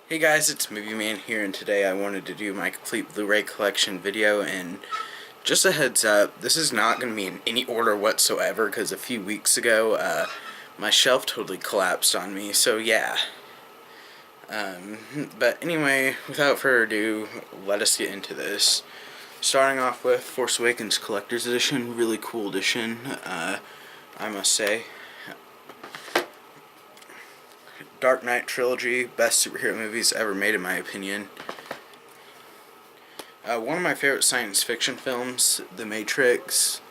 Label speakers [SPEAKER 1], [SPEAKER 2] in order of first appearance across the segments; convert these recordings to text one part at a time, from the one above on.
[SPEAKER 1] Hey guys, it's Movie Man here, and today I wanted to do my complete Blu Ray collection video. And just a heads up, this is not going to be in any order whatsoever because a few weeks ago my shelf totally collapsed on me, so yeah. But anyway, without further ado, let us get into this. Starting off with Force Awakens Collector's Edition, really cool edition, I must say. Dark Knight trilogy, best superhero movies ever made in my opinion. One of my favorite science fiction films, The Matrix,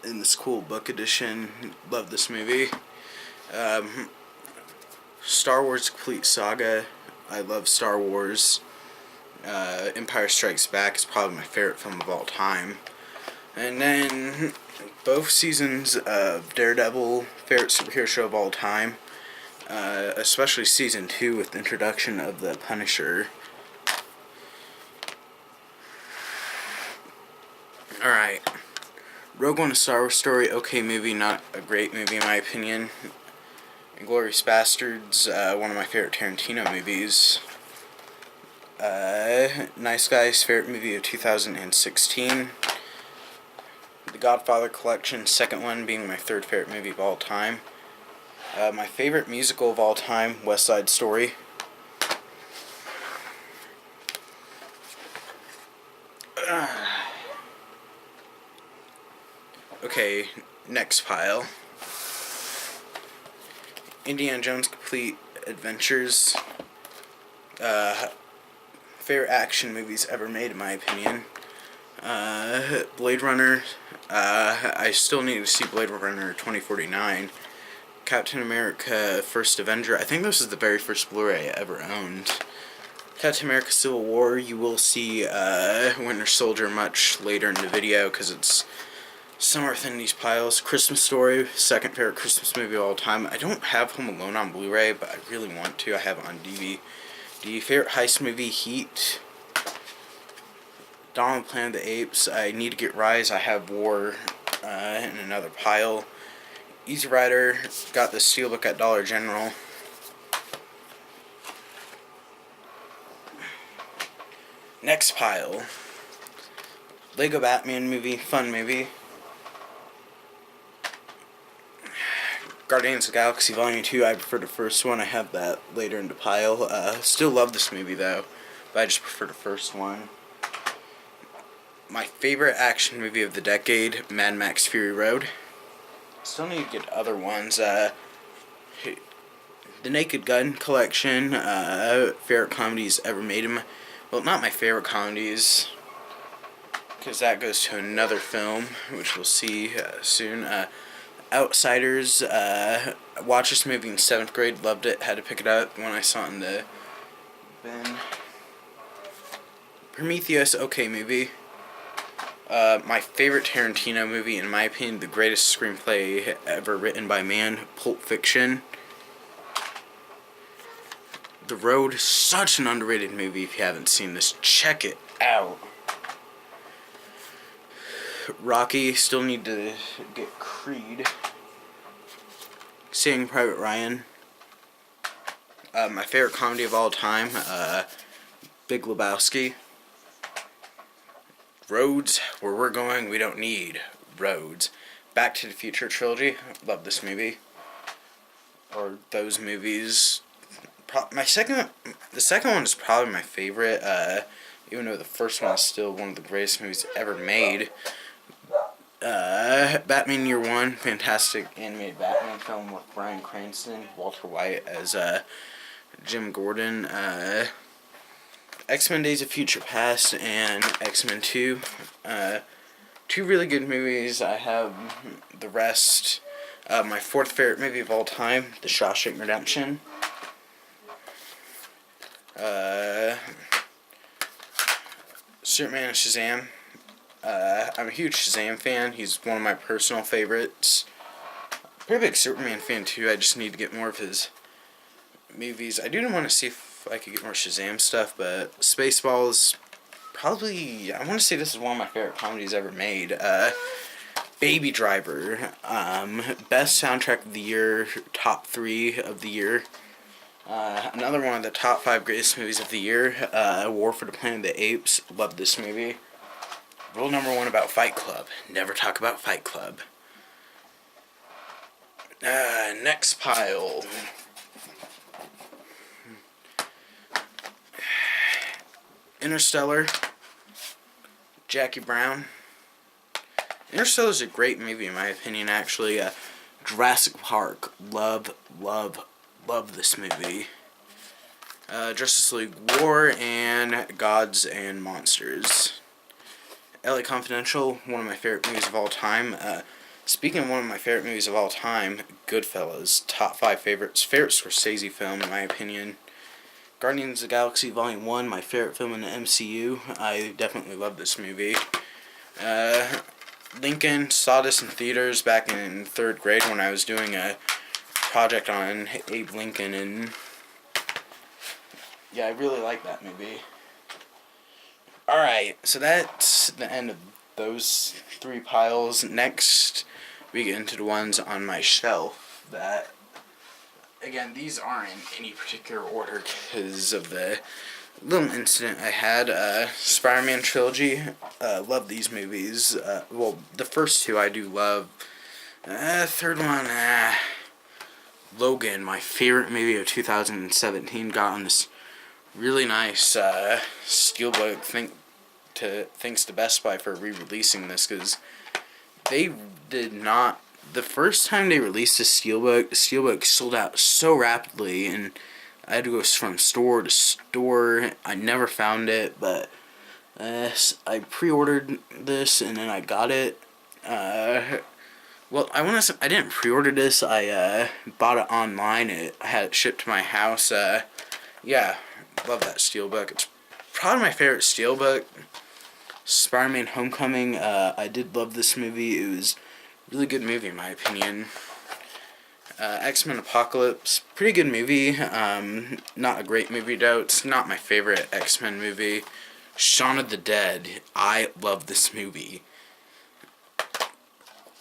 [SPEAKER 1] in this cool book edition. Love this movie. Star Wars Complete Saga. I love Star Wars. Empire Strikes Back is probably my favorite film of all time. And then both seasons of Daredevil, favorite superhero show of all time. Especially season 2 with the introduction of the Punisher. Alright. Rogue One: A Star Wars Story, okay movie, not a great movie in my opinion. Inglourious Basterds, one of my favorite Tarantino movies. Nice Guys, favorite movie of 2016. The Godfather Collection, second one being my third favorite movie of all time. My favorite musical of all time, West Side Story. Okay, next pile. Indiana Jones Complete Adventures. Favorite action movies ever made in my opinion. Blade Runner. I still need to see Blade Runner 2049. Captain America First Avenger. I think this is the very first Blu-ray I ever owned. Captain America Civil War. You will see Winter Soldier much later in the video because it's somewhere within these piles. Christmas Story, second favorite Christmas movie of all time. I don't have Home Alone on Blu-ray, but I really want to. I have it on DVD. Favorite heist movie, Heat. Dawn of the Planet of the Apes. I need to get Rise. I have War in another pile. Easy Rider, got the Steelbook at Dollar General. Next pile. Lego Batman movie, fun movie. Guardians of the Galaxy Volume 2, I prefer the first one. I have that later in the pile. Still love this movie though, but I just prefer the first one. My favorite action movie of the decade, Mad Max Fury Road. Still need to get other ones. The Naked Gun collection. Favorite comedies ever made. Well, not my favorite comedies, because that goes to another film, which we'll see soon. Outsiders. Watched this movie in 7th grade. Loved it. Had to pick it up when I saw it in the bin. Prometheus. Okay movie. My favorite Tarantino movie, in my opinion, the greatest screenplay ever written by man, Pulp Fiction. The Road, such an underrated movie. If you haven't seen this, check it out. Rocky, still need to get Creed. Saving Private Ryan. My favorite comedy of all time, Big Lebowski. Roads, where we're going, we don't need roads. Back to the Future trilogy, love this movie. Or those movies. The second one is probably my favorite, even though the first one is still one of the greatest movies ever made. Batman Year One, fantastic animated Batman film with Bryan Cranston, Walter White as Jim Gordon. X-Men Days of Future Past and X-Men 2. Two really good movies. I have the rest. My fourth favorite movie of all time, The Shawshank Redemption. Superman and Shazam. I'm a huge Shazam fan. He's one of my personal favorites. Pretty big Superman fan too. I just need to get more of his movies. I do want to see if I could get more Shazam stuff, but Spaceballs, probably, I want to say this is one of my favorite comedies ever made. Baby Driver, best soundtrack of the year, top 3 of the year. Another one of the top 5 greatest movies of the year, War for the Planet of the Apes. Love this movie. Rule number 1 about Fight Club: never talk about Fight Club. Next pile. Interstellar. Jackie Brown. Interstellar is a great movie in my opinion, actually. Jurassic Park. Love this movie. Justice League War and Gods and Monsters. LA Confidential, one of my favorite movies of all time. Speaking of one of my favorite movies of all time, Goodfellas, top 5 favorites. Favorite Scorsese film in my opinion. Guardians of the Galaxy Volume 1, my favorite film in the MCU. I definitely love this movie. Lincoln, saw this in theaters back in 3rd grade when I was doing a project on Abe Lincoln, and yeah, I really like that movie. Alright, so that's the end of those 3 piles. Next, we get into the ones on my shelf that, again, these aren't in any particular order because of the little incident I had. Spider-Man trilogy, love these movies. Well, the first 2 I do love. Third one, Logan, my favorite movie of 2017, got on this really nice Steelbook. Thanks to Best Buy for re-releasing this, because they did not. The first time they released the Steelbook sold out so rapidly, and I had to go from store to store. I never found it, but I pre-ordered this and then I got it. Well, I didn't pre-order this. I bought it online. I had it shipped to my house. Yeah, love that Steelbook. It's probably my favorite Steelbook. Spider-Man Homecoming. I did love this movie. It was a really good movie in my opinion. X-Men Apocalypse, pretty good movie. Not a great movie though. It's not my favorite X-Men movie. Shaun of the Dead. I love this movie.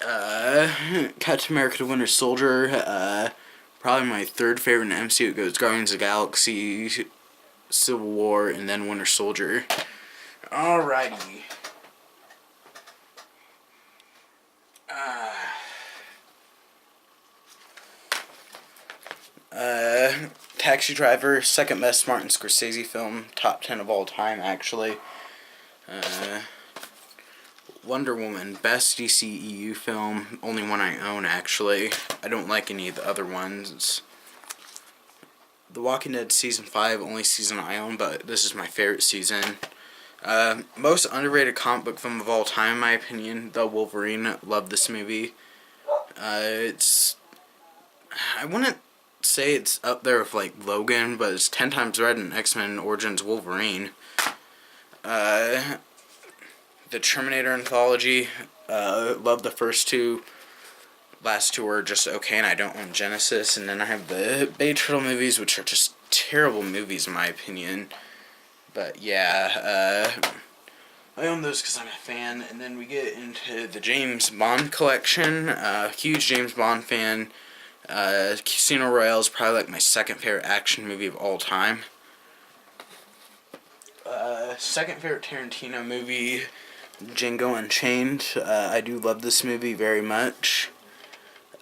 [SPEAKER 1] Captain America: The Winter Soldier. Probably my 3rd favorite in the MCU. It goes Guardians of the Galaxy, Civil War, and then Winter Soldier. Alrighty. Taxi Driver, 2nd best Martin Scorsese film, top 10 of all time actually. Wonder Woman, best DCEU film, only one I own actually. I don't like any of the other ones. The Walking Dead season 5, only season I own, but this is my favorite season. Most underrated comic book film of all time in my opinion, The Wolverine. Love this movie. I wouldn't say it's up there with like Logan, but it's 10 times better than X-Men Origins Wolverine. The Terminator anthology, love the first 2. Last 2 are just okay, and I don't own Genesis. And then I have the Bay Turtle movies, which are just terrible movies in my opinion. But yeah, I own those because I'm a fan. And then we get into the James Bond collection. Huge James Bond fan. Casino Royale is probably like my 2nd favorite action movie of all time. 2nd favorite Tarantino movie, Django Unchained. I do love this movie very much.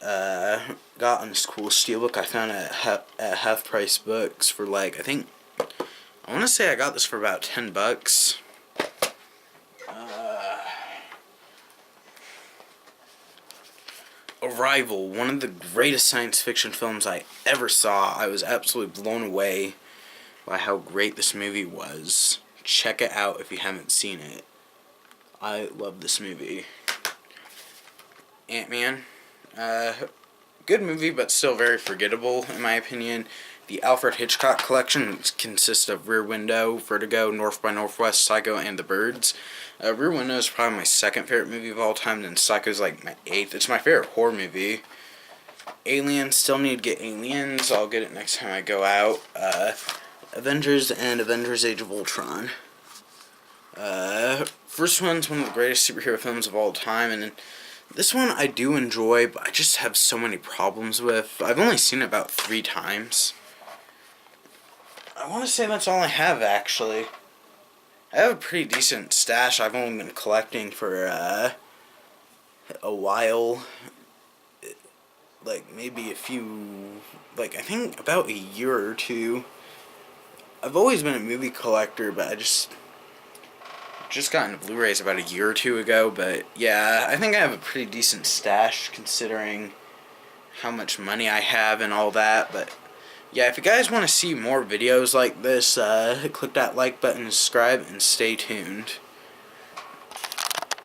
[SPEAKER 1] Got on this cool Steelbook I found at Half Price Books for like, I want to say I got this for about $10. Arrival, one of the greatest science fiction films I ever saw. I was absolutely blown away by how great this movie was. Check it out if you haven't seen it. I love this movie. Ant-Man. Good movie, but still very forgettable, in my opinion. The Alfred Hitchcock collection consists of Rear Window, Vertigo, North by Northwest, Psycho, and The Birds. Rear Window is probably my 2nd favorite movie of all time, then Psycho's like my 8th. It's my favorite horror movie. Aliens, still need to get Aliens. I'll get it next time I go out. Avengers and Avengers Age of Ultron. First one's one of the greatest superhero films of all time, and this one I do enjoy, but I just have so many problems with. I've only seen it about 3 times. I want to say that's all I have, actually. I have a pretty decent stash. I've only been collecting for a while. Like, maybe a few... Like, I think about a year or two. I've always been a movie collector, but I just got into Blu-rays about a year or two ago. But, yeah, I think I have a pretty decent stash, considering how much money I have and all that. But yeah, if you guys want to see more videos like this, click that like button, subscribe, and stay tuned.